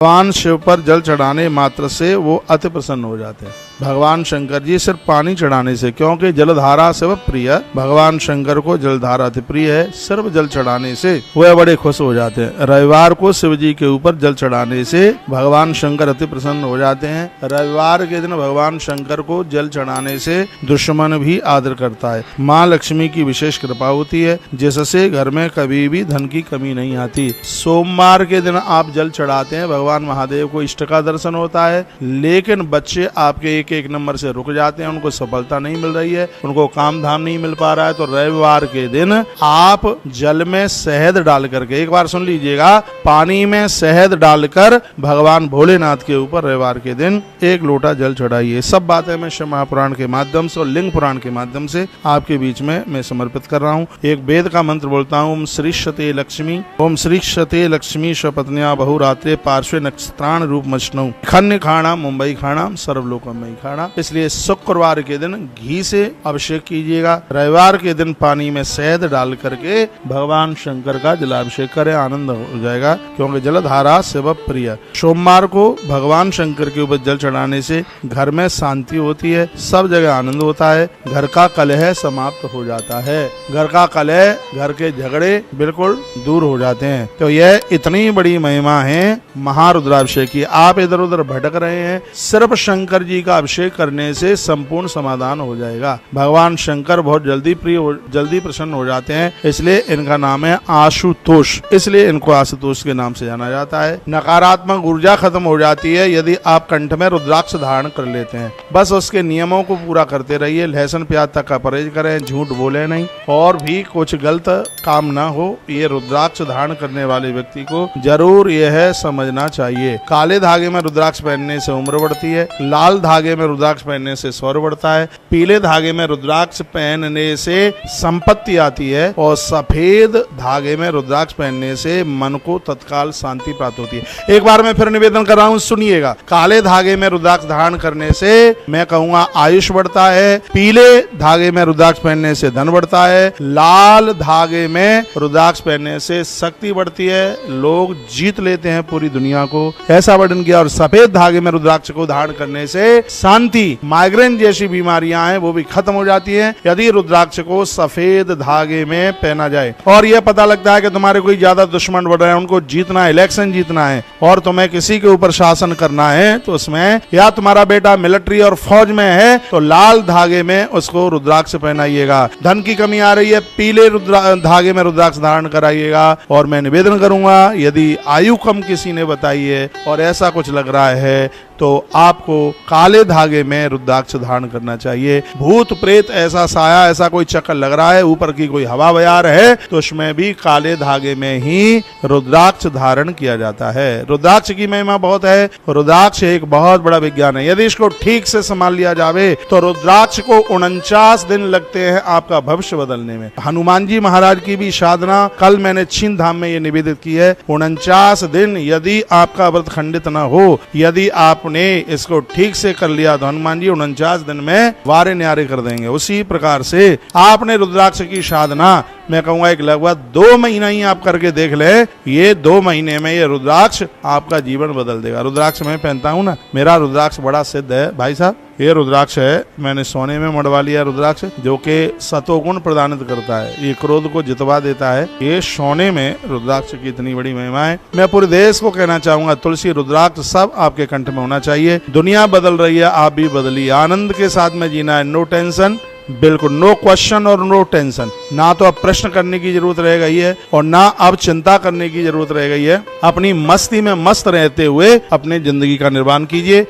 भगवान शिव पर जल चढ़ाने मात्र से वो अति प्रसन्न हो जाते हैं। भगवान शंकर जी सिर्फ पानी चढ़ाने से, क्योंकि जलधारा शिव प्रिय, भगवान शंकर को जलधारा अति प्रिय है, सिर्फ जल चढ़ाने से वह बड़े खुश हो जाते हैं। रविवार को शिव जी के ऊपर जल चढ़ाने से भगवान शंकर अति प्रसन्न हो जाते हैं। रविवार के दिन भगवान शंकर को जल चढ़ाने से दुश्मन भी आदर करता है। माँ लक्ष्मी की विशेष कृपा होती है, जिससे घर में कभी भी धन की कमी नहीं आती। सोमवार के दिन आप जल चढ़ाते हैं, भगवान महादेव को इष्ट का दर्शन होता है, लेकिन बच्चे आपके एक नंबर से रुक जाते हैं, उनको सफलता नहीं मिल रही है, उनको काम धाम नहीं मिल पा रहा है। तो रविवार के दिन आप जल में शहद डाल करके, एक बार सुन लीजिएगा, पानी में शहद डालकर भगवान भोलेनाथ के ऊपर रविवार के दिन एक लोटा जल चढ़ाइए। सब बातें मैं शिव महापुराण के माध्यम से और लिंग पुराण के माध्यम से आपके बीच में मैं समर्पित कर रहा हूँ। एक वेद का मंत्र बोलता हूँ, ओम श्री शते लक्ष्मी, ओम श्री शते लक्ष्मी स्वपत्न्या बहुरात्रे पार्श्वे नक्षत्राण रूप मचनऊ खन्य खाना मुंबई खाना सर्वलोकमयी खाना। इसलिए शुक्रवार के दिन घी से अभिषेक कीजिएगा, रविवार के दिन पानी में शहद डाल करके भगवान शंकर का जलाभिषेक करें, आनंद हो जाएगा, क्योंकि जलधारा शिव प्रिय। सोमवार को भगवान शंकर के ऊपर जल चढ़ाने से घर में शांति होती है, सब जगह आनंद होता है, घर का कलह समाप्त हो जाता है, घर का कलह, घर के झगड़े बिल्कुल दूर हो जाते हैं। तो यह इतनी बड़ी महिमा है महारुद्राभिषेक की। आप इधर उधर भटक रहे हैं, सिर्फ शंकर जी का अभिषेक करने से संपूर्ण समाधान हो जाएगा। भगवान शंकर बहुत जल्दी प्रसन्न हो जाते हैं, इसलिए इनका नाम है आशुतोष, इसलिए इनको आशुतोष के नाम से जाना जाता है। नकारात्मक ऊर्जा खत्म हो जाती है यदि आप कंठ में रुद्राक्ष धारण कर लेते हैं। बस उसके नियमों को पूरा करते रहिए, लहसुन प्याज तक का परहेज करें, झूठ बोले नहीं, और भी कुछ गलत काम ना हो। ये रुद्राक्ष धारण करने वाले व्यक्ति को जरूर यह समझना चाहिए। काले धागे में रुद्राक्ष पहनने से उम्र बढ़ती है, लाल धागे में रुद्राक्ष पहनने से स्वर बढ़ता है, पीले धागे में रुद्राक्ष पहनने से संपत्ति आती है, और सफेद धागे में रुद्राक्ष पहनने से मन को तत्काल शांति प्राप्त होती है। एक बार मैं फिर निवेदन कर रहा हूँ, सुनिएगा। काले धागे में रुद्राक्ष धारण करने से मैं कहूँगा आयुष बढ़ता है, पीले धागे में रुद्राक्ष पहनने से धन बढ़ता है, लाल धागे में रुद्राक्ष पहनने से शक्ति बढ़ती है, लोग जीत लेते हैं पूरी दुनिया को, ऐसा वर्णन किया। और सफेद धागे में रुद्राक्ष को धारण करने से शांति, माइग्रेन जैसी बीमारियां हैं वो भी खत्म हो जाती हैं यदि रुद्राक्ष को सफेद धागे में पहना जाए। और यह पता लगता है कि तुम्हारे कोई ज्यादा दुश्मन बढ़ रहे हैं, उनको जीतना है, इलेक्शन जीतना है, और तुम्हें किसी के ऊपर शासन करना है, तो उसमें या तुम्हारा बेटा मिलिट्री और फौज में है तो लाल धागे में उसको रुद्राक्ष पहनाइएगा। धन की कमी आ रही है, पीले धागे में रुद्राक्ष धारण कराइएगा। और मैं निवेदन करूंगा, यदि आयु कम किसी ने बताई है और ऐसा कुछ लग रहा है तो आपको काले धागे में रुद्राक्ष धारण करना चाहिए। भूत प्रेत ऐसा साया, ऐसा कोई चक्कर लग रहा है, ऊपर की कोई हवा बयार है, तो उसमें भी काले धागे में ही रुद्राक्ष धारण किया जाता है। रुद्राक्ष की महिमा बहुत है, रुद्राक्ष एक बहुत बड़ा विज्ञान है। यदि इसको ठीक से संभाल लिया जावे तो रुद्राक्ष को 49 दिन लगते हैं आपका भविष्य बदलने में। हनुमान जी महाराज की भी साधना कल मैंने छीन धाम में ये निवेदित की है। 49 दिन यदि आपका व्रत खंडित न हो, यदि आपने इसको ठीक से कर लिया तो हनुमान जी 49 दिन में वारे न्यारे कर देंगे। उसी प्रकार से आपने रुद्राक्ष की साधना मैं कहूंगा एक लगभग 2 महीना ही आप करके देख ले, ये 2 महीने में ये रुद्राक्ष आपका जीवन बदल देगा। रुद्राक्ष मैं पहनता हूँ ना, मेरा रुद्राक्ष बड़ा सिद्ध है भाई साहब। ये रुद्राक्ष है, मैंने सोने में मड़वा लिया रुद्राक्ष, जो कि सतोगुण प्रदानित करता है, ये क्रोध को जितवा देता है। ये सोने में रुद्राक्ष की इतनी बड़ी महिमा है। मैं पूरे देश को कहना चाहूंगा, तुलसी रुद्राक्ष सब आपके कंठ में होना चाहिए। दुनिया बदल रही है, आप भी बदलिए। आनंद के साथ में जीना है, नो टेंशन, बिल्कुल नो क्वेश्चन और नो टेंशन। ना तो अब प्रश्न करने की जरूरत रह गई है और ना अब चिंता करने की जरूरत रह गई है। अपनी मस्ती में मस्त रहते हुए अपनी जिंदगी का निर्माण कीजिए।